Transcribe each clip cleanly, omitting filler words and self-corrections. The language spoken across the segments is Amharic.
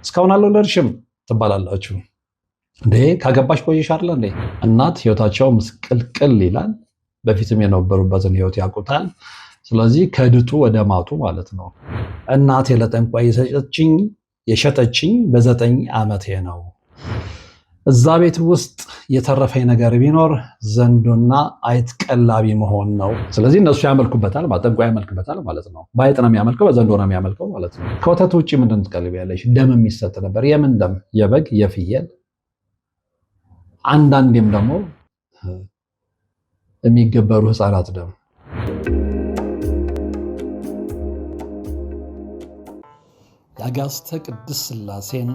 እስካሁን አልወለድሽም ትባላላችሁ እንዴ? ካገባሽ ቆየሽ አይደል እንዴ? እናት ህይወታቸው ምስቅልቅል ይላል። በፊትም የነበሩበትን ህይወት ያውቁታል። ስለዚህ ከድጡ ወደ ማጡ ማለት ነው። እናቴ ለጠንቋይ የሸጠችኝ በ9 ዓመቴ ነው። እዛ ቤት ውስጥ የተረፈኝ ነገር ቢኖር ዘንዶና አይጥ ቀላቢ መሆን ነው። ስለዚህ እነሱ ያመልኩበታል፣ ጠንቋይ ያመልክበታል ማለት ነው። በአይጥ ነው የሚያመልከው፣ በዘንዶ ነው የሚያመልከው ማለት ነው። ከወተት ውጭ ምንድን ትቀልቢያለሽ? ደም የሚሰጥ ነበር። የምን ደም? የበግ የፍየል፣ አንዳንዴም ደግሞ የሚገበሩ ህፃናት ደም። የአጋዕዝተ ቅድስት ሥላሴን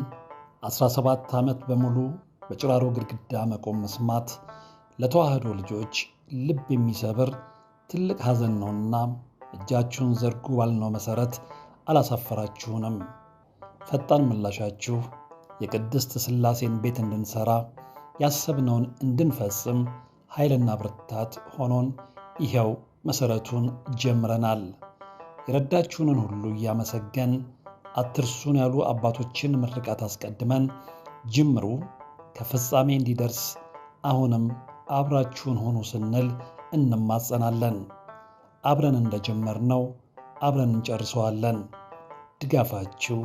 17 ዓመት በሙሉ በጭራሮ ግድግዳ መቆም መስማት ለተዋህዶ ልጆች ልብ የሚሰብር ትልቅ ሐዘን ነውና እጃችሁን ዘርጉ ባልነው መሠረት አላሳፈራችሁንም። ፈጣን ምላሻችሁ የቅድስት ሥላሴን ቤት እንድንሠራ ያሰብነውን እንድንፈጽም ኃይልና ብርታት ሆኖን ይኸው መሠረቱን ጀምረናል። የረዳችሁንን ሁሉ እያመሰገን አትርሱን ያሉ አባቶችን ምርቃት አስቀድመን ጅምሩ ከፍጻሜ እንዲደርስ አሁንም አብራችሁን ሆኑ ስንል እንማጸናለን። አብረን እንደጀመርነው አብረን እንጨርሰዋለን። ድጋፋችሁ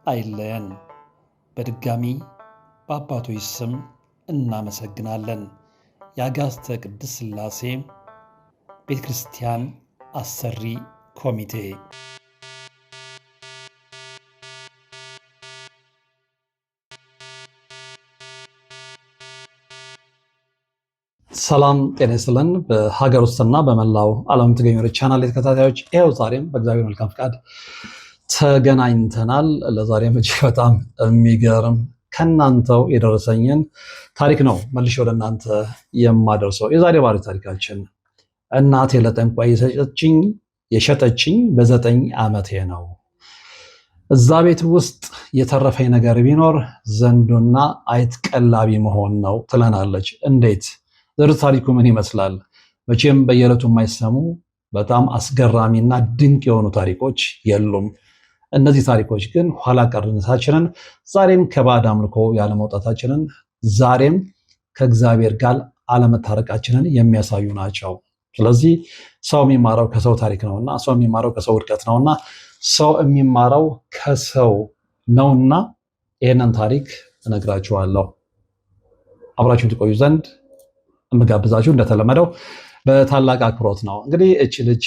አይለየን። በድጋሚ በአባቶች ስም እናመሰግናለን። የአጋዕዝተ ቅድስት ሥላሴ ቤተ ክርስቲያን አሰሪ ኮሚቴ። ሰላም ጤና ይስጥልን። በሀገር ውስጥና በመላው ዓለም የምትገኙ ቻናል ተከታታዮች ይኸው ዛሬም በእግዚአብሔር መልካም ፍቃድ ተገናኝተናል። ለዛሬም እጅግ በጣም የሚገርም ከእናንተው የደረሰኝን ታሪክ ነው መልሼ ወደ እናንተ የማደርሰው። የዛሬ ባሪ ታሪካችን እናቴ ለጠንቋይ የሸጠችኝ በ9 ዓመቴ ነው። እዛ ቤት ውስጥ የተረፈኝ ነገር ቢኖር ዘንዶና አይጥ ቀላቢ መሆን ነው ትለናለች። እንዴት? ዝርዝር ታሪኩ ምን ይመስላል? መቼም በየዕለቱ የማይሰሙ በጣም አስገራሚና ድንቅ የሆኑ ታሪኮች የሉም። እነዚህ ታሪኮች ግን ኋላ ቀርነታችንን፣ ዛሬም ከባዕድ አምልኮ ያለመውጣታችንን፣ ዛሬም ከእግዚአብሔር ጋር አለመታረቃችንን የሚያሳዩ ናቸው። ስለዚህ ሰው የሚማረው ከሰው ታሪክ ነውና፣ ሰው የሚማረው ከሰው ውድቀት ነውና፣ ሰው የሚማረው ከሰው ነውና ይህንን ታሪክ እነግራችኋለሁ። አብራችሁን ትቆዩ ዘንድ የምጋብዛችሁ እንደተለመደው በታላቅ አክብሮት ነው። እንግዲህ እቺ ልጅ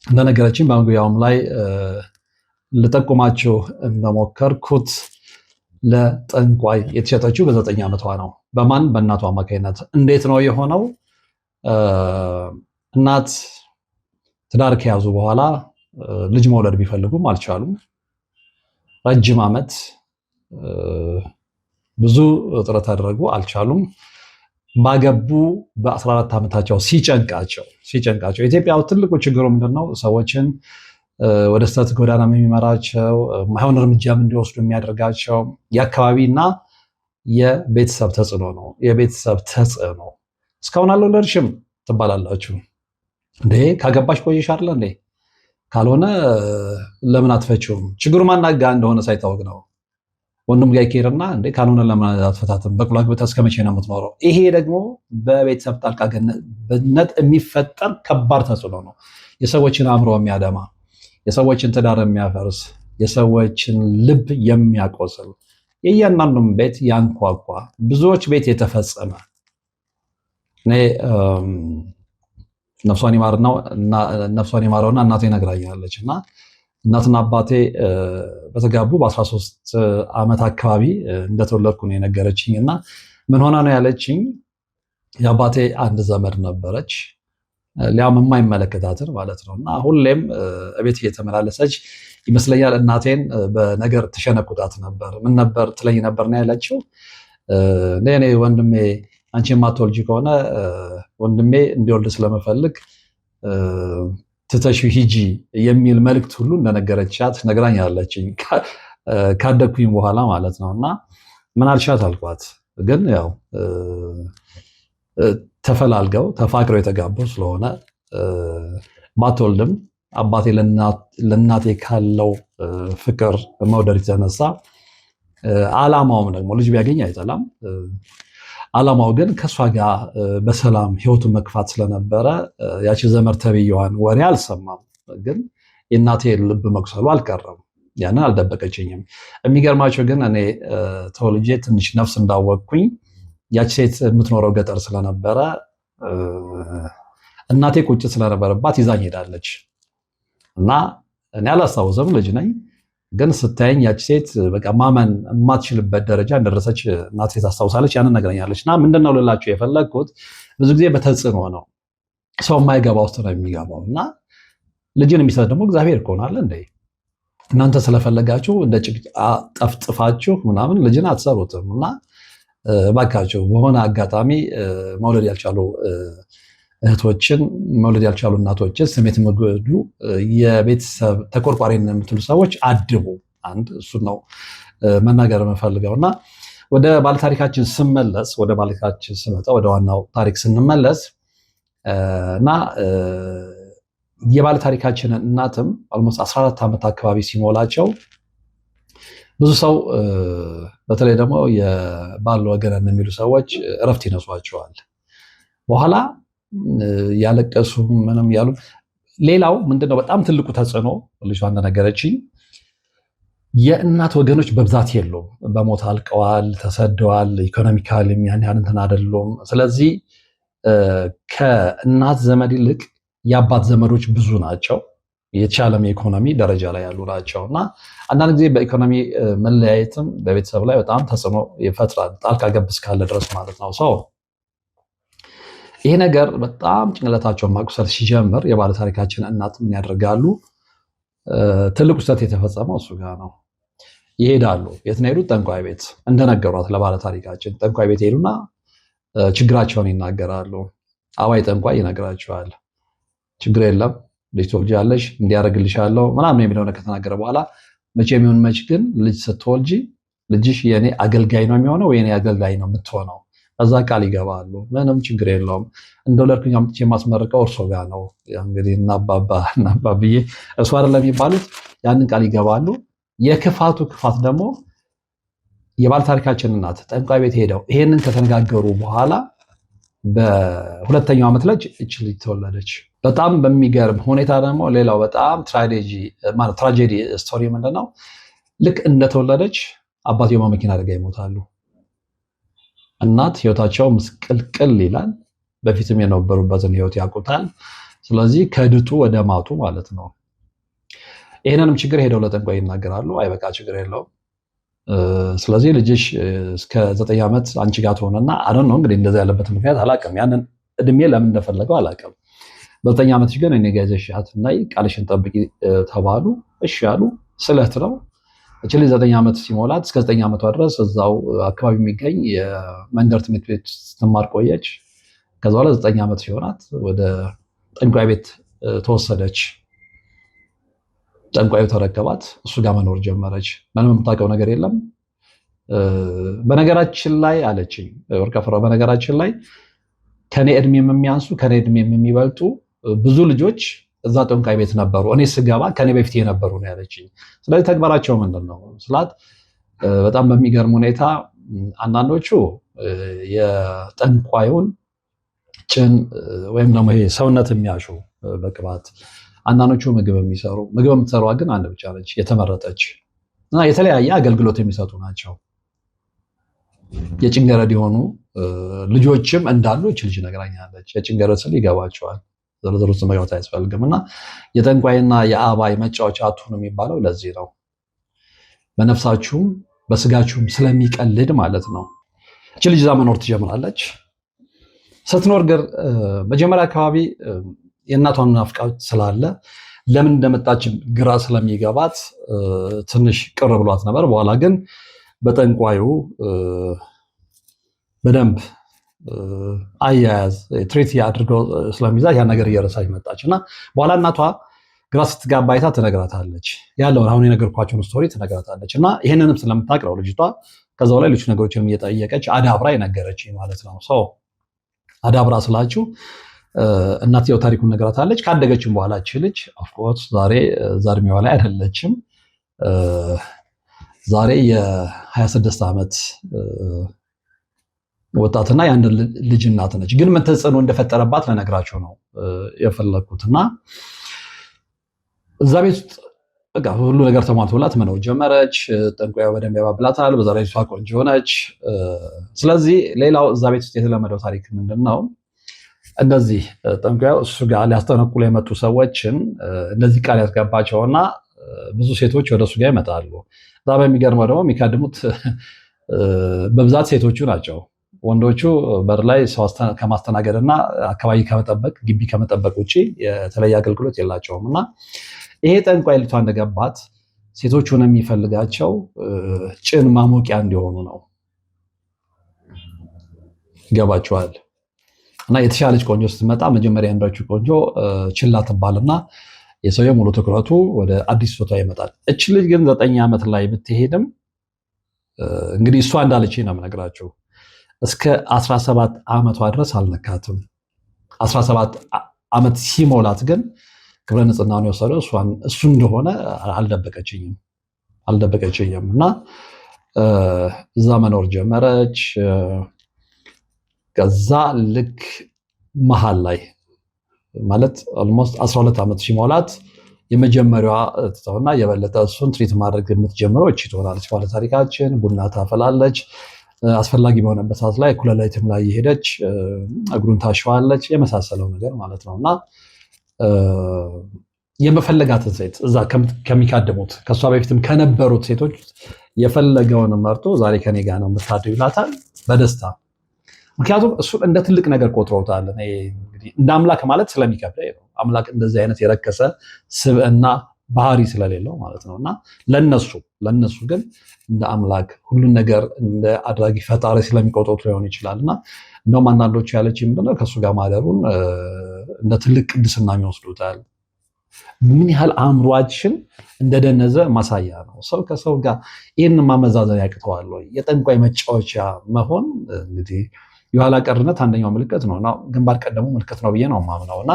እንደነገረችኝ በመግቢያውም ላይ ልጠቁማችሁ እንደሞከርኩት ለጠንቋይ የተሸጠችው በ9 ዓመቷ ነው። በማን? በእናቷ አማካኝነት። እንዴት ነው የሆነው? እናት ትዳር ከያዙ በኋላ ልጅ መውለድ ቢፈልጉም አልቻሉም። ረጅም ዓመት ብዙ ጥረት አደረጉ፣ አልቻሉም። ባገቡ በ14 ዓመታቸው ሲጨንቃቸው ኢትዮጵያ ትልቁ ችግሩ ምንድነው? ሰዎችን ወደ ስህተት ጎዳና የሚመራቸው ማይሆን እርምጃም እንዲወስዱ የሚያደርጋቸው የአካባቢና የቤተሰብ ተጽዕኖ ነው። የቤተሰብ ተጽዕኖ። እስካሁን አልወለድሽም ትባላላችሁ እንዴ? ካገባሽ ቆየሽ አይደል እንዴ? ካልሆነ ለምን አትፈችውም? ችግሩ ማናጋ እንደሆነ ሳይታወቅ ነው። ወንድም ጋር ይኬድና እንዴ ካልሆነ ለምን አትፈታትም? በቅሎ አግብተህ እስከ መቼ ነው የምትኖረው? ይሄ ደግሞ በቤተሰብ ጣልቃ ገብነት የሚፈጠር ከባድ ተጽዕኖ ነው። የሰዎችን አእምሮ የሚያደማ፣ የሰዎችን ትዳር የሚያፈርስ፣ የሰዎችን ልብ የሚያቆስል፣ የእያንዳንዱም ቤት ያንኳኳ፣ ብዙዎች ቤት የተፈጸመ እኔ ነፍሷን ይማረውና እናቴ ነግራኛለች እና እናትና አባቴ በተጋቡ በ13 ዓመት አካባቢ እንደተወለድኩ ነው የነገረችኝ። እና ምን ሆና ነው ያለችኝ? የአባቴ አንድ ዘመድ ነበረች፣ ሊያም የማይመለከታትን ማለት ነው። እና ሁሌም እቤት እየተመላለሰች ይመስለኛል እናቴን በነገር ትሸነቁጣት ነበር። ምን ነበር ትለኝ ነበር ነው ያለችው? እኔ ወንድሜ አንቺ የማትወልጂ ከሆነ ወንድሜ እንዲወልድ ስለመፈልግ ትተሽ ሂጂ የሚል መልእክት ሁሉ እንደነገረቻት ነግራኛለችኝ። ካደግኩኝ በኋላ ማለት ነው። እና ምን አልሻት አልኳት። ግን ያው ተፈላልገው ተፋቅረው የተጋቡ ስለሆነ ባትወልድም አባቴ ለእናቴ ካለው ፍቅር መውደድ የተነሳ አላማውም ደግሞ ልጅ ቢያገኝ አይጠላም። አላማው ግን ከእሷ ጋር በሰላም ህይወቱን መግፋት ስለነበረ ያቺ ዘመድ ተብዬዋን ወሬ አልሰማም። ግን የእናቴ ልብ መቁሰሉ አልቀረም። ያንን አልደበቀችኝም። የሚገርማቸው ግን እኔ ተወልጄ ትንሽ ነፍስ እንዳወቅኩኝ ያቺ ሴት የምትኖረው ገጠር ስለነበረ እናቴ ቁጭት ስለነበረባት ይዛኝ ሄዳለች እና እኔ አላስታውሰም፣ ልጅ ነኝ። ግን ስታየኝ ያቺ ሴት በቃ ማመን የማትችልበት ደረጃ እንደደረሰች እናቴ ታስታውሳለች። ያንን ነግረኛለች። እና ምንድነው ልላችሁ የፈለግኩት ብዙ ጊዜ በተጽዕኖ ነው ሰው የማይገባ ውስጥ ነው የሚገባው። እና ልጅን የሚሰጥ ደግሞ እግዚአብሔር ከሆናለ እንደ እናንተ ስለፈለጋችሁ እንደ ጭቃ ጠፍጥፋችሁ ምናምን ልጅን አትሰሩትም። እና እባካችሁ በሆነ አጋጣሚ መውለድ ያልቻሉ እህቶችን መውለድ ያልቻሉ እናቶችን ስሜት የሚጎዱ የቤተሰብ ተቆርቋሪ የምትሉ ሰዎች አድቡ። አንድ እሱን ነው መናገር የምፈልገው። እና ወደ ባለታሪካችን ስመለስ ወደ ባለታሪካችን ስመጣ ወደ ዋናው ታሪክ ስንመለስ እና የባለታሪካችንን እናትም ኦልሞስት 14 ዓመት አካባቢ ሲሞላቸው ብዙ ሰው በተለይ ደግሞ የባል ወገን የሚሉ ሰዎች እረፍት ይነሷቸዋል። በኋላ ያለቀሱ ምንም ያሉ። ሌላው ምንድነው በጣም ትልቁ ተጽዕኖ ልጅቷ እንደነገረችኝ የእናት ወገኖች በብዛት የሉም፣ በሞት አልቀዋል፣ ተሰደዋል። ኢኮኖሚካሊም ያን ያህል እንትን አይደሉም። ስለዚህ ከእናት ዘመድ ይልቅ የአባት ዘመዶች ብዙ ናቸው። የተሻለም የኢኮኖሚ ደረጃ ላይ ያሉ ናቸው እና አንዳንድ ጊዜ በኢኮኖሚ መለያየትም በቤተሰብ ላይ በጣም ተጽዕኖ ይፈጥራል፣ ጣልቃ ገብ እስካለ ድረስ ማለት ነው። ሰው ይሄ ነገር በጣም ጭንቅላታቸውን ማቁሰል ሲጀምር የባለታሪካችን እናት ምን ያደርጋሉ? ትልቁ ስህተት የተፈጸመው እሱ ጋር ነው። ይሄዳሉ። የት ነው የሄዱት? ጠንቋይ ቤት። እንደነገሯት ለባለታሪካችን ጠንቋይ ቤት ሄዱና ችግራቸውን ይናገራሉ። አዋይ ጠንቋይ ይነግራቸዋል። ችግር የለም ልጅ ትወልጃለሽ፣ እንዲያደርግልሻለሁ ምናምን የሚለው ነገር ከተናገረ በኋላ መቼ የሚሆን መች ግን ልጅ ስትወልጂ ልጅሽ የኔ አገልጋይ ነው የሚሆነው፣ የኔ አገልጋይ ነው የምትሆነው። ከዛ ቃል ይገባሉ። ምንም ችግር የለውም እንደወለድኩኝ አምጥቼ የማስመርቀው እርሶ ጋር ነው። እንግዲህ እናባብዬ እርሶ አይደለም የሚባሉት። ያንን ቃል ይገባሉ። የክፋቱ ክፋት ደግሞ የባለታሪካችን እናት ጠንቋይ ቤት ሄደው ይሄንን ከተነጋገሩ በኋላ በሁለተኛው ዓመት ላይ እች ልጅ ተወለደች። በጣም በሚገርም ሁኔታ ደግሞ ሌላው በጣም ትራጀዲ ስቶሪ ምንድነው? ልክ እንደተወለደች አባትየው በመኪና አደጋ ይሞታሉ። እናት ህይወታቸው ምስቅልቅል ይላል። በፊትም የነበሩበትን ህይወት ያውቁታል። ስለዚህ ከድጡ ወደ ማቱ ማለት ነው። ይህንንም ችግር ሄደው ለጠንቋይ ይናገራሉ። አይበቃ ችግር የለውም ስለዚህ ልጅሽ እስከ 9 ዓመት አንቺ ጋር ትሆነና አሁን ነው እንግዲህ እንደዛ ያለበት ምክንያት አላውቅም። ያንን እድሜ ለምን እንደፈለገው አላውቅም። በ9 ዓመትሽ ግን እኔ ጋር ይዘሻት እና ቃልሽን ጠብቂ ተባሉ። እሺ ያሉ ስለት ነው። እቺ ልጅ 9 ዓመት ሲሞላት እስከ 9 ዓመቷ ድረስ እዛው አካባቢ የሚገኝ የመንደር ትምህርት ቤት ስትማር ቆየች። ከዛ በኋላ 9 ዓመት ሲሆናት ወደ ጠንቋይ ቤት ተወሰደች። ጠንቋዩ ተረከባት። እሱ ጋር መኖር ጀመረች። ምንም የምታውቀው ነገር የለም። በነገራችን ላይ አለችኝ ወርቅአፈራው፣ በነገራችን ላይ ከኔ እድሜም የሚያንሱ ከኔ እድሜም የሚበልጡ ብዙ ልጆች እዛ ጠንቋይ ቤት ነበሩ፣ እኔ ስገባ ከኔ በፊት የነበሩ ነው ያለችኝ። ስለዚህ ተግባራቸው ምንድን ነው ስላት በጣም በሚገርም ሁኔታ አንዳንዶቹ የጠንቋዩን ጭን ወይም ደግሞ ይሄ ሰውነት የሚያሹ በቅባት፣ አንዳንዶቹ ምግብ የሚሰሩ። ምግብ የምትሰሯ ግን አንድ ብቻ ነች የተመረጠች እና የተለያየ አገልግሎት የሚሰጡ ናቸው። የጭንገረድ የሆኑ ልጆችም እንዳሉ እች ልጅ ነግራኛለች። የጭንገረድ ስል ይገባቸዋል፣ ዝርዝር ውስጥ መግባት አያስፈልግም። እና የጠንቋይና የአባይ መጫወቻ አትሁኑ የሚባለው ለዚህ ነው። በነፍሳችሁም በስጋችሁም ስለሚቀልድ ማለት ነው። እች ልጅ እዛ መኖር ትጀምራለች። ስትኖር ግን መጀመሪያ አካባቢ የእናቷን ናፍቃት ስላለ ለምን እንደመጣች ግራ ስለሚገባት ትንሽ ቅር ብሏት ነበር። በኋላ ግን በጠንቋዩ በደንብ አያያዝ ትሪት አድርገው ስለሚይዛት ያን ነገር እየረሳች መጣች እና በኋላ እናቷ ግራ ስትጋባ አይታ ትነግራታለች። ያለውን አሁን የነገርኳቸውን ስቶሪ ትነግራታለች። እና ይህንንም ስለምታውቅ ነው ልጅቷ ከዛው ላይ ሌሎች ነገሮችንም እየጠየቀች አዳብራ የነገረች ማለት ነው። ሰው አዳብራ ስላችሁ እናትየው ታሪኩን ነግራታለች። ካደገችም በኋላ እቺ ልጅ ኦፍኮርስ ዛሬ እድሜዋ ላይ አይደለችም። ዛሬ የ26 ዓመት ወጣትና የአንድ ልጅ እናት ነች። ግን ምን ተጽዕኖ እንደፈጠረባት ለነግራቸው ነው የፈለኩትና እዛ ቤት ውስጥ በቃ ሁሉ ነገር ተሟልቶላት መኖር ጀመረች። ጠንቋዩ በደንብ ያባብላታል። በዛ ላይ እሷ ቆንጆ ሆነች። ስለዚህ ሌላው እዛ ቤት ውስጥ የተለመደው ታሪክ ምንድነው? እንደዚህ ጠንቋዩ እሱ ጋር ሊያስጠነቁሉ የመጡ ሰዎችን እንደዚህ ቃል ያስገባቸውና ብዙ ሴቶች ወደ እሱ ጋር ይመጣሉ። እዛ በሚገርመው ደግሞ የሚካድሙት በብዛት ሴቶቹ ናቸው። ወንዶቹ በር ላይ ሰው ከማስተናገድና አካባቢ ከመጠበቅ ግቢ ከመጠበቅ ውጭ የተለየ አገልግሎት የላቸውም። እና ይሄ ጠንቋይ ልቷ እንደገባት ሴቶቹን የሚፈልጋቸው ጭን ማሞቂያ እንዲሆኑ ነው። ይገባቸዋል። እና የተሻለች ቆንጆ ስትመጣ መጀመሪያ ያንዳችሁ ቆንጆ ችላ ትባልና የሰውየው ሙሉ ትኩረቱ ወደ አዲስ ፎቶ ይመጣል። እች ልጅ ግን 9 ዓመት ላይ ብትሄድም እንግዲህ እሷ እንዳለች ነው የምነግራችሁ እስከ 17 ዓመቷ ድረስ አልነካትም። 17 ዓመት ሲሞላት ግን ክብረ ንጽህናውን የወሰደው እሱ እንደሆነ አልደበቀችኝም እና እዛ መኖር ጀመረች። ከዛ ልክ መሃል ላይ ማለት ኦልሞስት 12 ዓመት ሲሞላት የመጀመሪያዋ ትተውና የበለጠ እሱን ትሪት ማድረግ የምትጀምረው እቺ ትሆናለች። ባለ ታሪካችን ቡና ታፈላለች። አስፈላጊ በሆነበት ሰዓት ላይ እኩለ ሌሊትም ላይ የሄደች እግሩን ታሸዋለች፣ የመሳሰለው ነገር ማለት ነው። እና የመፈለጋትን ሴት እዛ ከሚካደሙት ከእሷ በፊትም ከነበሩት ሴቶች የፈለገውን መርጦ ዛሬ ከኔ ጋር ነው የምታድር ይላታል በደስታ። ምክንያቱም እሱ እንደ ትልቅ ነገር ቆጥሮታል። እንግዲህ እንደ አምላክ ማለት ስለሚከብደኝ ነው። አምላክ እንደዚህ አይነት የረከሰ ስብዕና ባህሪ ስለሌለው ማለት ነው። እና ለነሱ ግን እንደ አምላክ ሁሉን ነገር እንደ አድራጊ ፈጣሪ ስለሚቆጥሩት ሊሆን ይችላል። እና እንደውም አንዳንዶቹ ያለች ምንድነው ከእሱ ጋር ማደሩን እንደ ትልቅ ቅድስና ይወስዱታል። ምን ያህል አእምሯችን እንደደነዘ ማሳያ ነው። ሰው ከሰው ጋር ይህን ማመዛዘን ያቅተዋል ወይ? የጠንቋይ መጫወቻ መሆን እንግዲህ የኋላ ቀርነት አንደኛው ምልክት ነው እና ግንባር ቀደሙ ምልክት ነው ብዬ ነው የማምነው። እና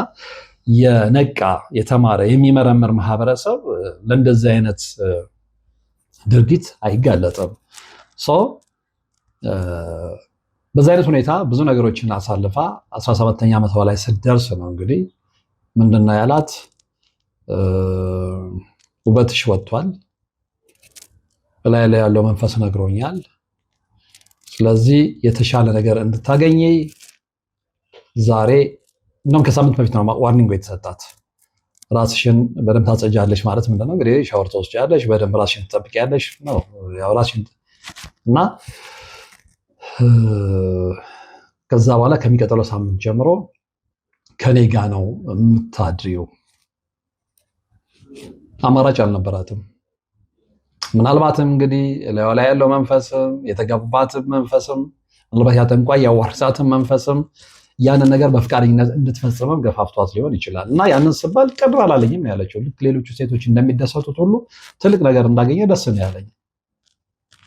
የነቃ የተማረ የሚመረምር ማህበረሰብ ለእንደዚህ አይነት ድርጊት አይጋለጥም። በዛ አይነት ሁኔታ ብዙ ነገሮችን አሳልፋ 17ኛ ዓመቷ ላይ ስትደርስ ነው እንግዲህ ምንድነው ያላት? ውበትሽ ወጥቷል፣ በላይ ላይ ያለው መንፈስ ነግሮኛል። ስለዚህ የተሻለ ነገር እንድታገኘ ዛሬ እንደውም ከሳምንት በፊት ነው ዋርኒንግ የተሰጣት። ራስሽን በደንብ ታጸጃለሽ ማለት ምንድነው እንግዲህ ሻወር ትወስጃለሽ፣ በደንብ ራስሽን ትጠብቂያለሽ ነው ያው ራስሽን እና ከዛ በኋላ ከሚቀጥለው ሳምንት ጀምሮ ከኔ ጋ ነው የምታድሪው። አማራጭ አልነበራትም። ምናልባትም እንግዲህ ላይ ያለው መንፈስም የተገባባትም መንፈስም ምናልባት ያጠንቋይ ያዋርሳትም መንፈስም ያንን ነገር በፍቃደኝነት እንድትፈጽመም ገፋፍቷት ሊሆን ይችላል። እና ያንን ስባል ቅር አላለኝም ያለችው ልክ ሌሎቹ ሴቶች እንደሚደሰቱት ሁሉ ትልቅ ነገር እንዳገኘ ደስ ነው ያለኝ።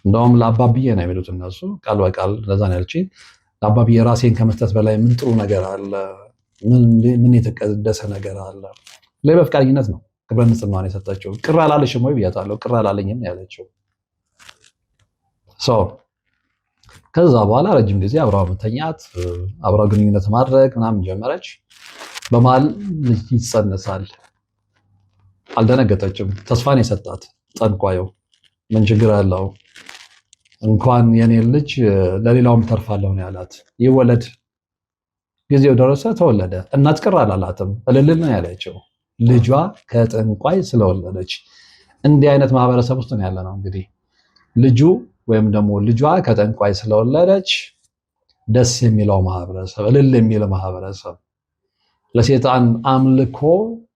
እንደውም ለአባብዬ ነው የሚሉት እነሱ ቃል በቃል ለዛ ነው ያለችኝ። ለአባብዬ ራሴን ከመስጠት በላይ ምን ጥሩ ነገር አለ? ምን የተቀደሰ ነገር አለ? ላይ በፍቃደኝነት ነው ክብረ ንጽህናዋን የሰጠችው። ቅር አላለሽም ወይ ብያታለሁ። ቅር አላለኝም ያለችው። ከዛ በኋላ ረጅም ጊዜ አብረው መተኛት፣ አብረው ግንኙነት ማድረግ ምናምን ጀመረች። በመሀል ልጅ ይጸነሳል። አልደነገጠችም። ተስፋን የሰጣት ጠንቋዩ ምን ችግር አለው እንኳን የኔ ልጅ ለሌላውም ተርፋለሁ ነው ያላት። ይወለድ። ጊዜው ደረሰ፣ ተወለደ። እናት ቅር አላላትም። እልል ነው ያለችው ልጇ ከጠንቋይ ስለወለደች። እንዲህ አይነት ማህበረሰብ ውስጥ ነው ያለ ነው እንግዲህ ልጁ ወይም ደግሞ ልጇ ከጠንቋይ ስለወለደች ደስ የሚለው ማህበረሰብ፣ እልል የሚል ማህበረሰብ፣ ለሴጣን አምልኮ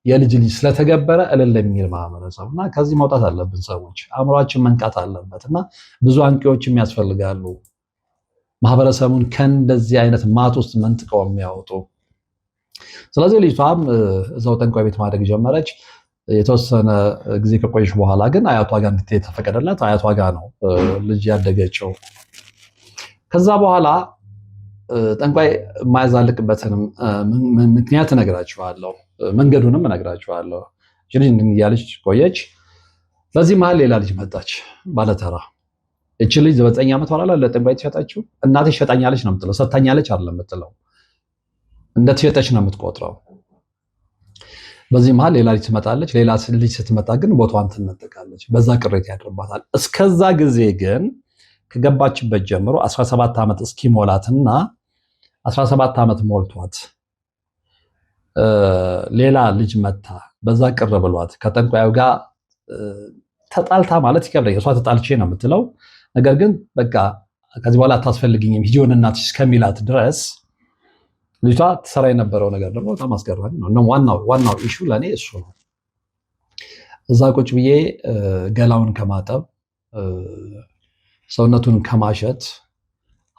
የልጅ ልጅ ስለተገበረ እልል የሚል ማህበረሰብ እና ከዚህ መውጣት አለብን ሰዎች። አእምሯችን መንቃት አለበት እና ብዙ አንቂዎችም ያስፈልጋሉ ማህበረሰቡን ከእንደዚህ አይነት ማጥ ውስጥ መንጥቀው የሚያወጡ። ስለዚህ ልጅቷም እዛው ጠንቋይ ቤት ማደግ ጀመረች። የተወሰነ ጊዜ ከቆየች በኋላ ግን አያቷ ጋር እንድትሄድ ተፈቀደላት። አያቷ ጋር ነው ልጅ ያደገችው። ከዛ በኋላ ጠንቋይ የማያዛልቅበትን ምክንያት እነግራችኋለሁ፣ መንገዱንም እነግራችኋለሁ። ልጅ እያለች ቆየች። በዚህ መሀል ሌላ ልጅ መጣች ባለተራ። እቺ ልጅ 9 ዓመት ኋላ ለጠንቋይ ተሸጠችው። እናቴ ሸጣኛለች ነው የምትለው፣ ሰታኛለች አይደለም የምትለው፣ እንደተሸጠች ነው የምትቆጥረው። በዚህ መሀል ሌላ ልጅ ትመጣለች። ሌላ ልጅ ስትመጣ ግን ቦታዋን ትነጠቃለች። በዛ ቅሬታ ያድርባታል። እስከዛ ጊዜ ግን ከገባችበት ጀምሮ 17 ዓመት እስኪሞላትና 17 ዓመት ሞልቷት ሌላ ልጅ መታ በዛ ቅር ብሏት ከጠንቋዩ ጋር ተጣልታ ማለት ይከብዳል። እሷ ተጣልቼ ነው የምትለው። ነገር ግን በቃ ከዚህ በኋላ አታስፈልግኝም ሂጂ ወደ እናትሽ እስከሚላት ድረስ ልጅቷ ትሰራ የነበረው ነገር ደግሞ በጣም አስገራሚ ነው። ዋናው ኢሹ ለእኔ እሱ ነው። እዛ ቁጭ ብዬ ገላውን ከማጠብ ሰውነቱን ከማሸት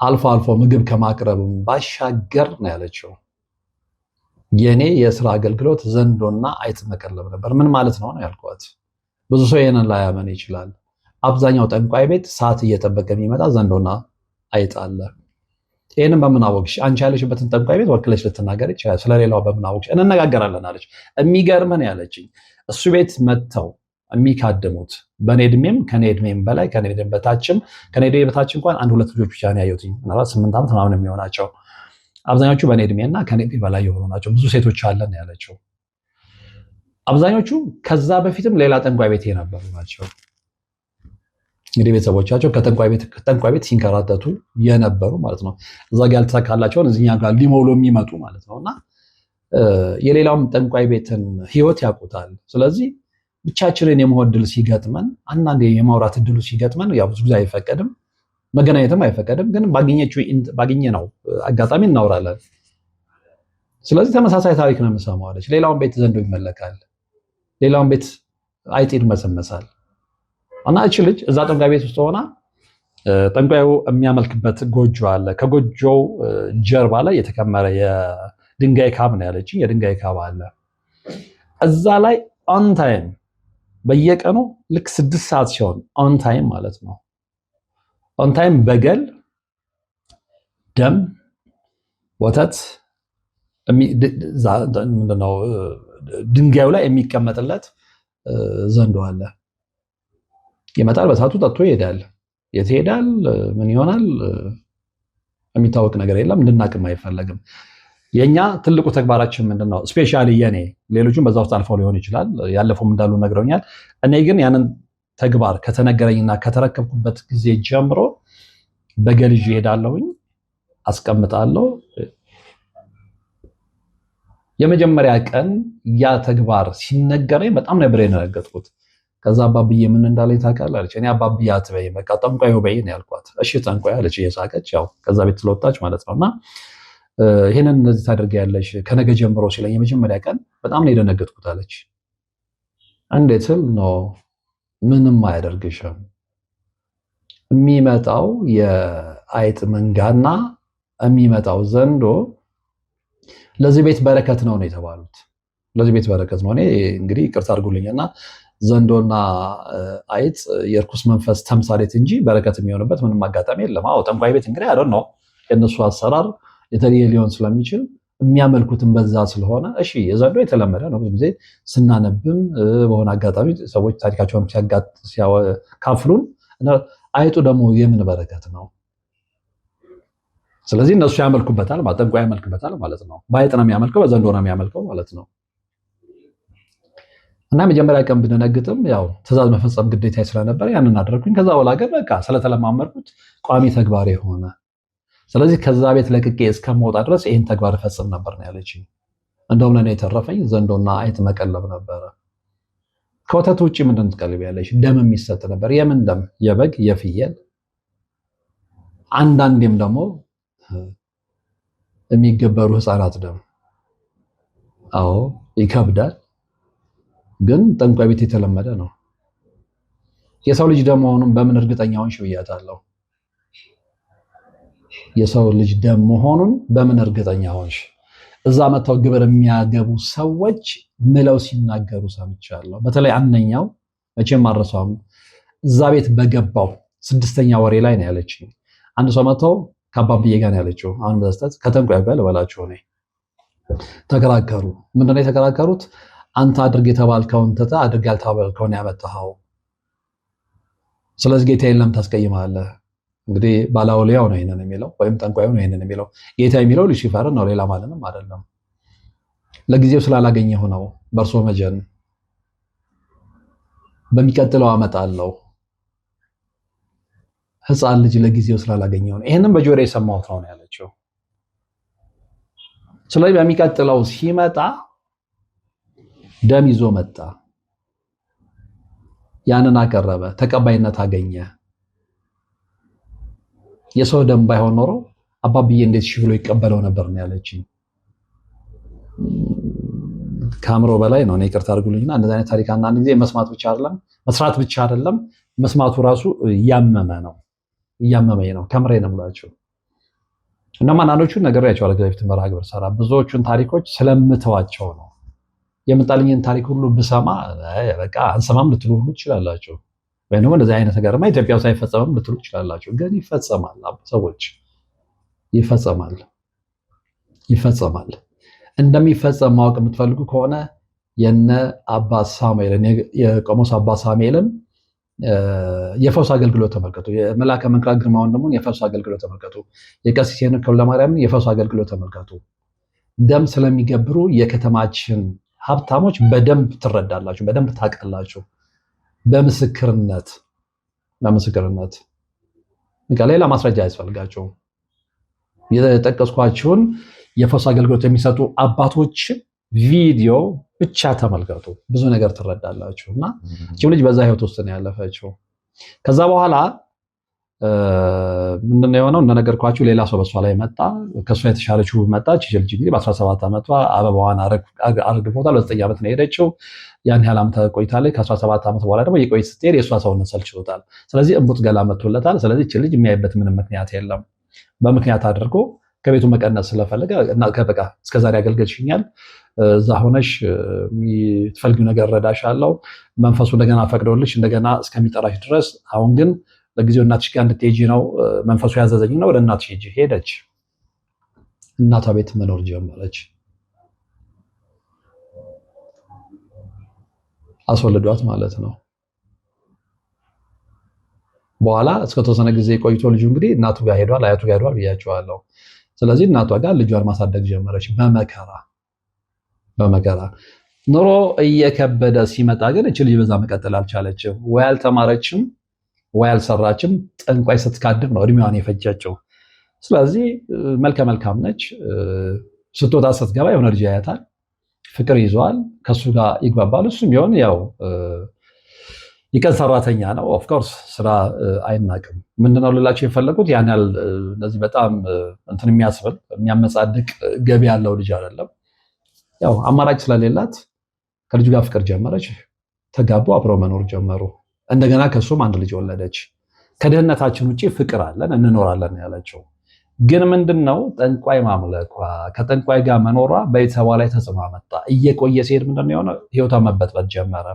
አልፎ አልፎ ምግብ ከማቅረብም ባሻገር ነው ያለችው። የኔ የስራ አገልግሎት ዘንዶና አይጥ መቀለብ ነበር። ምን ማለት ነው ያልኳት። ብዙ ሰው ይሄንን ላያመን ይችላል። አብዛኛው ጠንቋይ ቤት ሰዓት እየጠበቀ የሚመጣ ዘንዶና አይጥ አለ። ይሄንን በምን አወቅሽ? አንቺ ያለሽበትን ጠንቋይ ቤት ወክለሽ ልትናገር ይችላል። ስለሌላው በምን አወቅሽ? እንነጋገራለን አለች። የሚገርመን ያለችኝ እሱ ቤት መጥተው የሚካድሙት በኔ እድሜም ከኔ እድሜም በላይ ከኔ እድሜ በታችም ከኔ እድሜ በታች እንኳን 1-2 ልጆች ብቻ ነው ያዩት። ምናልባት 8 ዓመት ምናምን የሚሆናቸው አብዛኞቹ በኔ እድሜና ከኔ እድሜ በላይ የሆኑ ናቸው። ብዙ ሴቶች አለን ያለችው። አብዛኞቹ ከዛ በፊትም ሌላ ጠንቋይ ቤት የነበሩ ናቸው። እንግዲህ ቤተሰቦቻቸው ከጠንቋይ ቤት ሲንከራተቱ የነበሩ ማለት ነው። እዛ ጋር ያልተሳካላቸውን እዚኛ ጋር ሊሞሉ የሚመጡ ማለት ነውና የሌላውም ጠንቋይ ቤትን ህይወት ያውቁታል። ስለዚህ ብቻችንን የመሆን ድል ሲገጥመን፣ አንዳንዴ የማውራት እድሉ ሲገጥመን፣ ያው ብዙ ጊዜ አይፈቀድም፣ መገናኘትም አይፈቀድም፣ ግን ባገኘ ነው አጋጣሚ እናወራለን። ስለዚህ ተመሳሳይ ታሪክ ነው የምሰማው አለች። ሌላውን ቤት ዘንዶ ይመለካል፣ ሌላውን ቤት አይጥ ይርመሰመሳል። እና እቺ ልጅ እዛ ጠንቋይ ቤት ውስጥ ሆና ጠንቋዩ የሚያመልክበት ጎጆ አለ። ከጎጆው ጀርባ ላይ የተከመረ የድንጋይ ካብ ነው ያለችኝ። የድንጋይ ካብ አለ እዛ ላይ ኦን ታይም በየቀኑ ልክ 6 ሰዓት ሲሆን ኦን ታይም ማለት ነው። ኦን ታይም በገል ደም፣ ወተት ምንድነው ድንጋዩ ላይ የሚቀመጥለት ዘንዶ አለ። ይመጣል፣ በሰዓቱ ጠጥቶ ይሄዳል። የት ይሄዳል? ምን ይሆናል? የሚታወቅ ነገር የለም። እንድናቅም አይፈለግም። የኛ ትልቁ ተግባራችን ምንድነው? ስፔሻሊ የኔ ሌሎቹም በዛ ውስጥ አልፈው ሊሆን ይችላል፣ ያለፈውም እንዳሉ ነግረውኛል። እኔ ግን ያንን ተግባር ከተነገረኝና ከተረከብኩበት ጊዜ ጀምሮ በገል ይዤ እሄዳለሁኝ፣ አስቀምጣለሁ። የመጀመሪያ ቀን ያ ተግባር ሲነገረኝ በጣም ነበር የደነገጥኩት። ከዛ አባብዬ ምን እንዳለኝ ታውቃለህ አለች። እኔ አባብዬ አትበይ በቃ ጠንቋዩ በይ ነው ያልኳት። እሺ ጠንቋይ አለች እየሳቀች፣ ያው ከዛ ቤት ስለወጣች ማለት ነውና ይሄንን እንደዚህ ታደርጊያለሽ ከነገ ጀምሮ ሲለኝ የመጀመሪያ ቀን በጣም ነው የደነገጥኩት አለች። እንዴት ስል ነው ምንም አያደርግሽም፣ የሚመጣው የአይጥ መንጋና የሚመጣው ዘንዶ ለዚህ ቤት በረከት ነው የተባሉት። ለዚህ ቤት በረከት ነው። እኔ እንግዲህ ይቅርታ አድርጉልኝና ዘንዶና አይጥ የእርኩስ መንፈስ ተምሳሌት እንጂ በረከት የሚሆንበት ምንም አጋጣሚ የለም። አዎ ጠንቋይ ቤት እንግዲህ አይደል ነው የእነሱ አሰራር የተለየ ሊሆን ስለሚችል የሚያመልኩትን በዛ ስለሆነ እሺ የዘንዶ የተለመደ ነው። ብዙ ጊዜ ስናነብም በሆነ አጋጣሚ ሰዎች ታሪካቸውን ሲያካፍሉን፣ አይጡ ደግሞ የምን በረከት ነው? ስለዚህ እነሱ ያመልኩበታል ማለት ጠንቋይ ያመልክበታል ማለት ነው። በአይጥ ነው የሚያመልከው፣ በዘንዶ ነው የሚያመልከው ማለት ነው። እና መጀመሪያ ቀን ብንነግጥም ያው ትዕዛዝ መፈጸም ግዴታ ስለነበረ ያንን አደረግኩኝ። ከዛ በኋላ ግን በቃ ስለተለማመድኩት ቋሚ ተግባር የሆነ ስለዚህ ከዛ ቤት ለቅቄ እስከመውጣ ድረስ ይህን ተግባር እፈጽም ነበር ነው ያለችኝ። እንደውም ለእኔ የተረፈኝ ዘንዶና አይጥ መቀለብ ነበረ። ከወተት ውጭ ምንድን ትቀልቢያለሽ? ደም የሚሰጥ ነበር። የምን ደም? የበግ የፍየል፣ አንዳንዴም ደግሞ የሚገበሩ ህፃናት ደም። አዎ ይከብዳል፣ ግን ጠንቋይ ቤት የተለመደ ነው። የሰው ልጅ ደም መሆኑን በምን እርግጠኛ ሆንሽ ብያታለሁ። የሰው ልጅ ደም መሆኑን በምን እርግጠኛ ሆንሽ? እዛ መተው ግብር የሚያገቡ ሰዎች ምለው ሲናገሩ ሰምቻለሁ። በተለይ አንደኛው መቼም አልረሳውም። እዛ ቤት በገባው 6ኛ ወሬ ላይ ነው ያለችኝ። አንድ ሰው መተው ከአባብዬ ጋር ያለችው አሁን በስተት ከጠንቋይ ጋር ልበላችሁ ነው። ተከራከሩ። ምንድነው የተከራከሩት? አንተ አድርግ የተባልከውን ትተህ አድርግ ያልተባልከውን ያመጣኸው፣ ስለዚህ ጌታዬን ለምን ታስቀይማለህ? እንግዲህ ባላውሊያው ነው ይሄንን የሚለው ወይም ጠንቋዩ ነው ይሄንን የሚለው። ጌታ የሚለው ሉሲፈር ነው፣ ሌላ ማንንም አይደለም። ለጊዜው ስላላገኘሁ ነው በእርሶ መጀን በሚቀጥለው አመጣለሁ። ህፃን ልጅ ለጊዜው ስላላገኘሁ ነው። ይሄንን በጆሮ የሰማሁት ነው ያለችው። ስለዚህ በሚቀጥለው ሲመጣ ደም ይዞ መጣ። ያንን አቀረበ፣ ተቀባይነት አገኘ። የሰው ደም ባይሆን ኖሮ አባብዬ እንዴት እሺ ብሎ ይቀበለው ነበር ነው ያለችኝ። ከአእምሮ በላይ ነው። እኔ ይቅርታ አድርጉልኝና እንደዚህ አይነት ታሪክ አንዳንድ ጊዜ መስማት ብቻ አይደለም መስራት ብቻ አይደለም መስማቱ ራሱ እያመመኝ ነው። ከምሬ ነው የምላችሁ። እነማ አንዳንዶቹን ነግሬያቸዋለሁ ከዚህ በፊት መርሃ ግብር ሰራ። ብዙዎቹን ታሪኮች ስለምተዋቸው ነው። የምጣልኝን ታሪክ ሁሉ ብሰማ በቃ አንሰማም ልትሉ ሁሉ ትችላላችሁ። ወይም ደግሞ እንደዚህ አይነት ነገርማ ኢትዮጵያ ውስጥ አይፈጸምም ልትሉ ትችላላችሁ። ግን ይፈጸማል። ሰዎች ይፈጸማል። እንደሚፈጸም ማወቅ የምትፈልጉ ከሆነ የነ አባ ሳሙኤልን የቆሞስ አባ ሳሙኤልን የፈውስ አገልግሎት ተመልከቱ። የመላከ መንክራት ግርማ ወንድሙን የፈውስ አገልግሎት ተመልከቱ። የቀሲስ ሄኖክ ወልደማርያምን የፈውስ አገልግሎት ተመልከቱ። ደም ስለሚገብሩ የከተማችን ሀብታሞች በደንብ ትረዳላችሁ፣ በደንብ ታውቃላችሁ። በምስክርነት ሌላ ማስረጃ አያስፈልጋቸውም። የጠቀስኳችሁን የፈውስ አገልግሎት የሚሰጡ አባቶችን ቪዲዮ ብቻ ተመልከቱ፣ ብዙ ነገር ትረዳላችሁ። እና እቺ ልጅ በዛ ህይወት ውስጥ ነው ያለፈችው። ከዛ በኋላ ምንድነው የሆነው? እንደነገርኳችሁ ሌላ ሰው በሷ ላይ መጣ። ከሷ የተሻለችው መጣች። ልጅ እንግዲህ በ17 ዓመቷ አበባዋን አርግፎታል። በ9 ዓመት ነው የሄደችው። ያን ያህል ዓመት ቆይታለች። ከ17 ዓመት በኋላ ደግሞ የቆየች ስትሄድ የእሷ ሰውነት ሰልችቶታል። ስለዚህ እምቡጥ ገላ መጥቶለታል። ስለዚህ እቺ ልጅ የሚያይበት ምንም ምክንያት የለም። በምክንያት አድርጎ ከቤቱ መቀነስ ስለፈለገ እና በቃ እስከዛሬ አገልገልሽኛል፣ እዛ ሆነሽ የምትፈልጊው ነገር ረዳሻለሁ፣ መንፈሱ እንደገና ፈቅዶልሽ እንደገና እስከሚጠራሽ ድረስ አሁን ግን ለጊዜው እናትሽ ጋር እንድትሄጂ ነው መንፈሱ ያዘዘኝ ነው። ወደ እናትሽ ሂጂ። ሄደች። እናቷ ቤት መኖር ጀመረች። አስወልዷት ማለት ነው። በኋላ እስከተወሰነ ጊዜ ቆይቶ ልጁ እንግዲህ እናቱ ጋር ሄዷል፣ አያቱ ጋር ሄዷል ብያቸዋለሁ። ስለዚህ እናቷ ጋር ልጇን ማሳደግ ጀመረች በመከራ ኑሮ እየከበደ ሲመጣ ግን እች ልጅ በዛ መቀጠል አልቻለችም። ወይ አልተማረችም ወይ አልሰራችም። ጠንቋይ ስትካድም ነው እድሜዋን የፈጀችው። ስለዚህ መልከ መልካም ነች። ስትወጣ ስትገባ የሆነ ልጅ ያያታል፣ ፍቅር ይዘዋል፣ ከሱ ጋር ይግባባል። እሱም ቢሆን ያው የቀን ሰራተኛ ነው። ኦፍኮርስ ስራ አይናቅም። ምንድነው ልላቸው የፈለጉት ያን ያህል እንደዚህ በጣም እንትን የሚያስብል የሚያመጻድቅ ገቢ ያለው ልጅ አይደለም። ያው አማራጭ ስለሌላት ከልጁ ጋር ፍቅር ጀመረች። ተጋቡ፣ አብረው መኖር ጀመሩ። እንደገና ከሱም አንድ ልጅ ወለደች። ከድህነታችን ውጪ ፍቅር አለን እንኖራለን ያለችው ግን ምንድነው ጠንቋይ ማምለኳ ከጠንቋይ ጋር መኖሯ በቤተሰቧ ላይ ተጽዕኖ መጣ። እየቆየ ሲሄድ ምንድነው የሆነ ህይወቷ መበጥበጥ ጀመረ።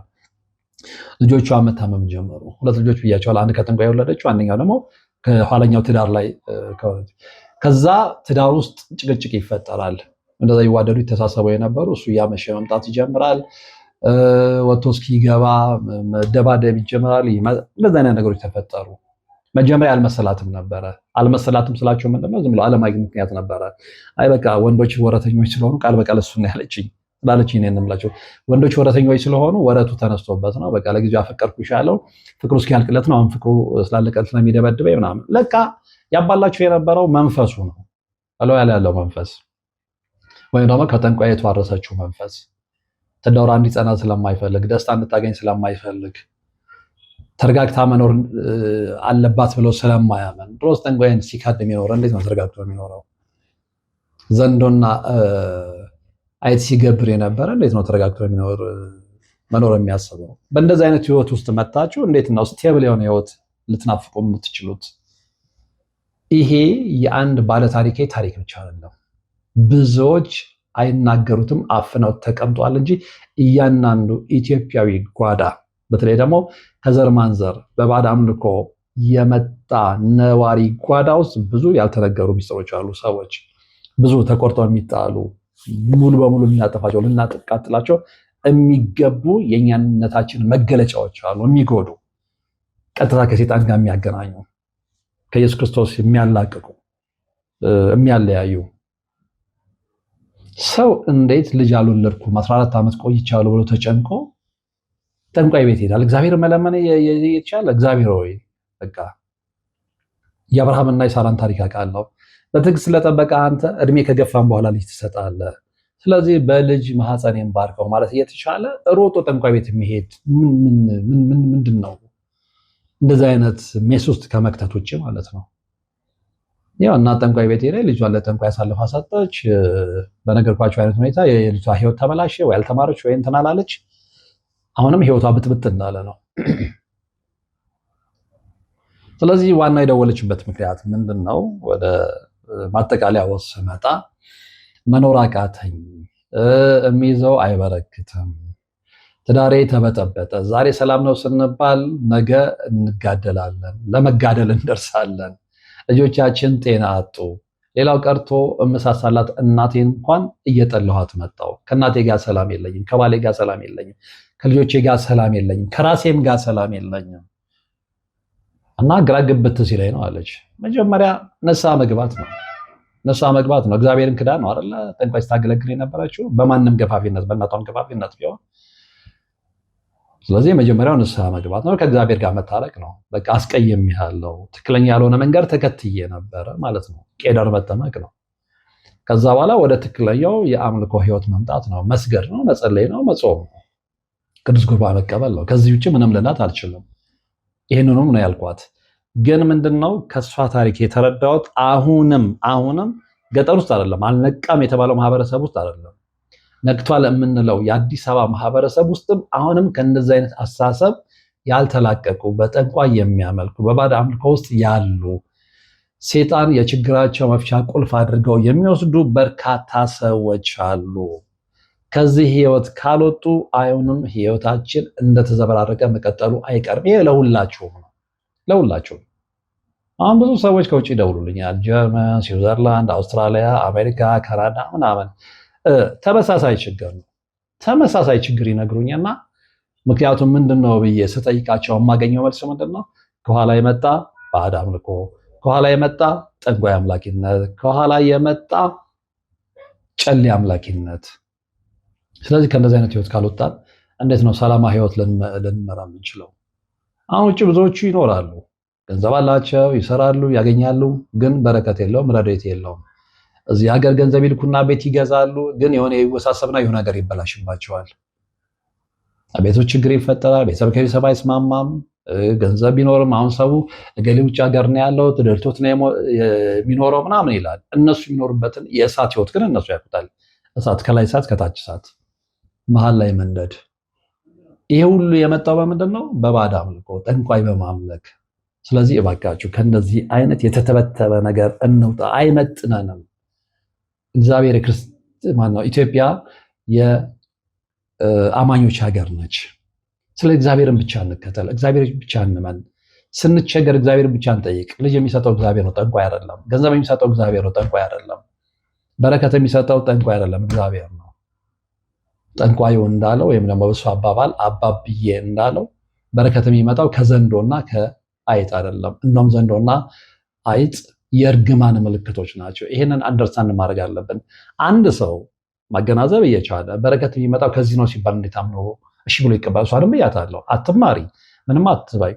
ልጆቿ መታመም ጀመሩ። 2 ልጆች ብያቸዋል። አንድ ከጠንቋይ የወለደችው፣ አንደኛው ደግሞ ከኋለኛው ትዳር ላይ ከዛ ትዳር ውስጥ ጭቅጭቅ ይፈጠራል። እንደዛ ይዋደዱ ይተሳሰቡ የነበሩ እሱ እያመሸ መምጣት ይጀምራል። ወጥቶ እስኪገባ መደባደብ ይጀምራል። እንደዛ አይነት ነገሮች ተፈጠሩ። መጀመሪያ አልመሰላትም ነበረ። አልመሰላትም ስላቸው ምንድነው ዝም ብሎ ዓለማዊ ምክንያት ነበረ። አይ በቃ ወንዶች ወረተኞች ስለሆኑ ቃል በቃል እሱ ነው ያለችኝ ስላለችኝ ነው የምላቸው። ወንዶች ወረተኞች ስለሆኑ ወረቱ ተነስቶበት ነው። በቃ ለጊዜው አፈቀርኩሽ ያለው ፍቅሩ እስኪያልቅለት ነው። አሁን ፍቅሩ ስላለቀለት ነው የሚደበድበኝ ምናምን። ለካ ያባላችሁ የነበረው መንፈሱ ነው ያለው መንፈስ፣ ወይም ደግሞ ከጠንቋይ የተዋረሰችው መንፈስ ትዳሯ እንዲጸና ስለማይፈልግ፣ ደስታ እንድታገኝ ስለማይፈልግ፣ ተረጋግታ መኖር አለባት ብሎ ስለማያመን ድሮስ ጠንቋይን ሲካድ የሚኖረው እንዴት ነው ተረጋግቶ የሚኖረው? ዘንዶና አይት ሲገብር የነበረ እንዴት ነው ተረጋግቶ መኖር የሚያስበው? በእንደዚህ አይነት ህይወት ውስጥ መጣችሁ እንዴት ነው ስቴብል የሆነ ህይወት ልትናፍቁ የምትችሉት? ይሄ የአንድ ባለታሪኬ ታሪክ ብቻ አይደለም። ብዙዎች አይናገሩትም፣ አፍነው ተቀምጧል እንጂ እያንዳንዱ ኢትዮጵያዊ ጓዳ፣ በተለይ ደግሞ ከዘር ማንዘር በባዕድ አምልኮ የመጣ ነዋሪ ጓዳ ውስጥ ብዙ ያልተነገሩ ሚስጥሮች አሉ። ሰዎች ብዙ ተቆርጠው የሚጣሉ ሙሉ በሙሉ ልናጠፋቸው ልናቃጥላቸው የሚገቡ የእኛነታችን መገለጫዎች አሉ። የሚጎዱ ቀጥታ ከሴጣን ጋር የሚያገናኙ ከኢየሱስ ክርስቶስ የሚያላቅቁ የሚያለያዩ። ሰው እንዴት ልጅ አልወለድኩም 14 ዓመት ቆይቻለሁ ብሎ ተጨንቆ ጠንቋይ ቤት ይሄዳል? እግዚአብሔር መለመን የተቻለ እግዚአብሔር ሆይ በቃ የአብርሃምና የሳራን ታሪክ አውቃለሁ። በትዕግስት ስለጠበቀ አንተ እድሜ ከገፋም በኋላ ልጅ ትሰጣለህ። ስለዚህ በልጅ ማህፀኔን ባርከው ማለት እየተቻለ ሮጦ ጠንቋይ ቤት የሚሄድ ምንድን ነው? እንደዚህ አይነት ሜስ ውስጥ ከመክተት ውጭ ማለት ነው። ያው እናት ጠንቋይ ቤት ሄደ፣ ልጇን ለጠንቋይ አሳልፋ ሰጠች። በነገርኳቸው አይነት ሁኔታ የልጇ ህይወት ተበላሸ፣ ወይ አልተማረች ወይ እንትን አላለች። አሁንም ህይወቷ ብጥብጥ እንዳለ ነው። ስለዚህ ዋና የደወለችበት ምክንያት ምንድን ነው? ወደ ማጠቃለያ ስመጣ መኖር አቃተኝ፣ የሚይዘው አይበረክትም፣ ትዳሬ ተበጠበጠ፣ ዛሬ ሰላም ነው ስንባል ነገ እንጋደላለን፣ ለመጋደል እንደርሳለን፣ ልጆቻችን ጤና አጡ። ሌላው ቀርቶ እመሳሳላት እናቴን እንኳን እየጠላኋት መጣሁ። ከእናቴ ጋር ሰላም የለኝም፣ ከባሌ ጋር ሰላም የለኝም፣ ከልጆቼ ጋር ሰላም የለኝም፣ ከራሴም ጋር ሰላም የለኝም እና ግራ ግብት ሲለኝ ነው አለች። መጀመሪያ ንስሐ መግባት ነው። ንስሐ መግባት ነው። እግዚአብሔርን ክዳ ነው አይደለ? ጠንቋይ ስታገለግል የነበረችው በማንም ገፋፊነት፣ በእናቷም ገፋፊነት ቢሆን። ስለዚህ የመጀመሪያው ንስሐ መግባት ነው። ከእግዚአብሔር ጋር መታረቅ ነው። በቃ አስቀይሜሃለሁ፣ ትክክለኛ ያልሆነ መንገድ ተከትዬ ነበረ ማለት ነው። ቄደር መጠመቅ ነው። ከዛ በኋላ ወደ ትክክለኛው የአምልኮ ህይወት መምጣት ነው። መስገድ ነው፣ መጸለይ ነው፣ መጾም ነው፣ ቅዱስ ቁርባን መቀበል ነው። ከዚህ ውጭ ምንም ልላት አልችልም። ይህንኑም ነው ያልኳት። ግን ምንድነው ከሷ ታሪክ የተረዳሁት አሁንም ገጠር ውስጥ አይደለም፣ አልነቃም የተባለው ማህበረሰብ ውስጥ አይደለም፣ ነቅቷል የምንለው የአዲስ አበባ ማህበረሰብ ውስጥም አሁንም ከእንደዚህ አይነት አስተሳሰብ ያልተላቀቁ፣ በጠንቋይ የሚያመልኩ፣ በባዕድ አምልኮ ውስጥ ያሉ፣ ሴጣን የችግራቸው መፍቻ ቁልፍ አድርገው የሚወስዱ በርካታ ሰዎች አሉ። ከዚህ ህይወት ካልወጡ አሁንም ህይወታችን እንደተዘበራረቀ መቀጠሉ አይቀርም። ይሄ ለሁላችሁም ነው፣ ለሁላችሁም። አሁን ብዙ ሰዎች ከውጭ ይደውሉልኛል። ጀርመን፣ ስዊዘርላንድ፣ አውስትራሊያ፣ አሜሪካ፣ ካናዳ ምናምን ተመሳሳይ ችግር ነው። ተመሳሳይ ችግር ይነግሩኝና ምክንያቱም ምንድነው ብዬ ስጠይቃቸው የማገኘው መልስ ምንድነው? ከኋላ የመጣ ባዕድ አምልኮ፣ ከኋላ የመጣ ጠንቋይ አምላኪነት፣ ከኋላ የመጣ ጨሌ አምላኪነት። ስለዚህ ከእንደዚህ አይነት ህይወት ካልወጣን እንዴት ነው ሰላማዊ ህይወት ልንመራ የምንችለው? አሁን ውጭ ብዙዎቹ ይኖራሉ፣ ገንዘብ አላቸው፣ ይሰራሉ፣ ያገኛሉ፣ ግን በረከት የለውም፣ ረድኤት የለውም። እዚህ ሀገር ገንዘብ ይልኩና ቤት ይገዛሉ፣ ግን የሆነ ይወሳሰብና የሆነ ነገር ይበላሽባቸዋል። ቤቶች ችግር ይፈጠራል፣ ቤተሰብ ከቤተሰብ አይስማማም። ገንዘብ ቢኖርም አሁን ሰው እገሌ ውጭ ሀገር ነው ያለው ትደልቶት ነው የሚኖረው ምናምን ይላል። እነሱ የሚኖሩበትን የእሳት ህይወት ግን እነሱ ያውቁታል። እሳት ከላይ እሳት ከታች እሳት መሀል ላይ መንደድ። ይሄ ሁሉ የመጣው በምንድን ነው? በባዕድ አምልኮ፣ ጠንቋይ በማምለክ። ስለዚህ እባካችሁ ከእንደዚህ አይነት የተተበተበ ነገር እንውጣ፣ አይመጥነንም። እግዚአብሔር ኢትዮጵያ የአማኞች ሀገር ነች። ስለ እግዚአብሔርን ብቻ እንከተል፣ እግዚአብሔር ብቻ እንመን። ስንቸገር እግዚአብሔር ብቻ እንጠይቅ። ልጅ የሚሰጠው እግዚአብሔር ነው፣ ጠንቋይ አይደለም። ገንዘብ የሚሰጠው እግዚአብሔር ነው፣ ጠንቋይ አይደለም። በረከት የሚሰጠው ጠንቋይ አይደለም፣ እግዚአብሔር ነው። ጠንቋዩ እንዳለው ወይም ደግሞ በሱ አባባል አባብዬ እንዳለው በረከት የሚመጣው ከዘንዶና ከአይጥ አይደለም። እንደውም ዘንዶና አይጥ የእርግማን ምልክቶች ናቸው። ይሄንን አንደርስታንድ ማድረግ አለብን። አንድ ሰው ማገናዘብ እየቻለ በረከት የሚመጣው ከዚህ ነው ሲባል እንዴት አምኖ እሺ ብሎ ይቀበል? እሷ ደግሞ እያታለሁ አትማሪ፣ ምንም አትባይ።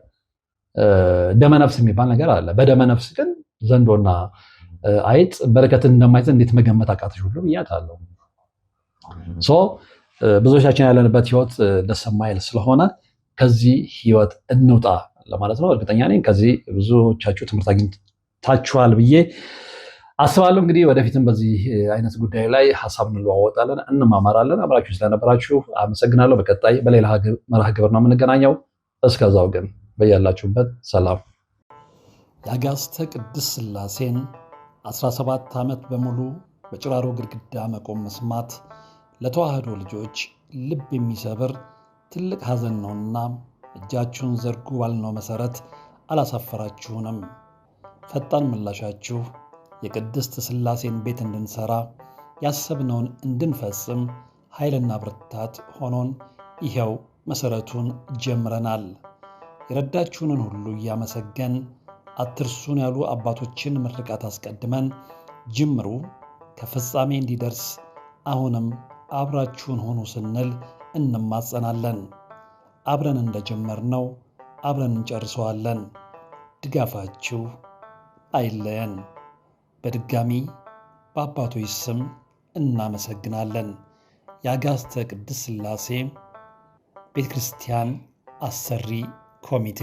ደመነፍስ የሚባል ነገር አለ። በደመነፍስ ግን ዘንዶና አይጥ በረከትን እንደማይዘን እንዴት መገመት አቃተሽ ሁሉ እያታለሁ። ብዙዎቻችን ያለንበት ህይወት ደስ የማይል ስለሆነ ከዚህ ህይወት እንውጣ ለማለት ነው። እርግጠኛ ነኝ ከዚህ ብዙዎቻችሁ ትምህርት አግኝታችኋል ብዬ አስባለሁ። እንግዲህ ወደፊትም በዚህ አይነት ጉዳይ ላይ ሀሳብ እንለዋወጣለን፣ እንማማራለን። አብራችሁ ስለነበራችሁ አመሰግናለሁ። በቀጣይ በሌላ መርሃ ግብር ነው የምንገናኘው። እስከዛው ግን በያላችሁበት ሰላም። የአጋዕዝተ ቅድስት ሥላሴን 17 ዓመት በሙሉ በጭራሮ ግድግዳ መቆም መስማት ለተዋህዶ ልጆች ልብ የሚሰብር ትልቅ ሐዘን ነውና እጃችሁን ዘርጉ ባልነው መሰረት አላሳፈራችሁንም። ፈጣን ምላሻችሁ የቅድስት ሥላሴን ቤት እንድንሠራ ያሰብነውን እንድንፈጽም ኃይልና ብርታት ሆኖን ይኸው መሠረቱን ጀምረናል። የረዳችሁንን ሁሉ እያመሰገን አትርሱን ያሉ አባቶችን ምርቃት አስቀድመን ጅምሩ ከፍጻሜ እንዲደርስ አሁንም አብራችሁን ሆኑ ስንል እንማጸናለን። አብረን እንደጀመርነው አብረን እንጨርሰዋለን። ድጋፋችሁ አይለየን። በድጋሚ በአባቶች ስም እናመሰግናለን። የአጋስተ ቅድስት ሥላሴ ቤተ ክርስቲያን አሰሪ ኮሚቴ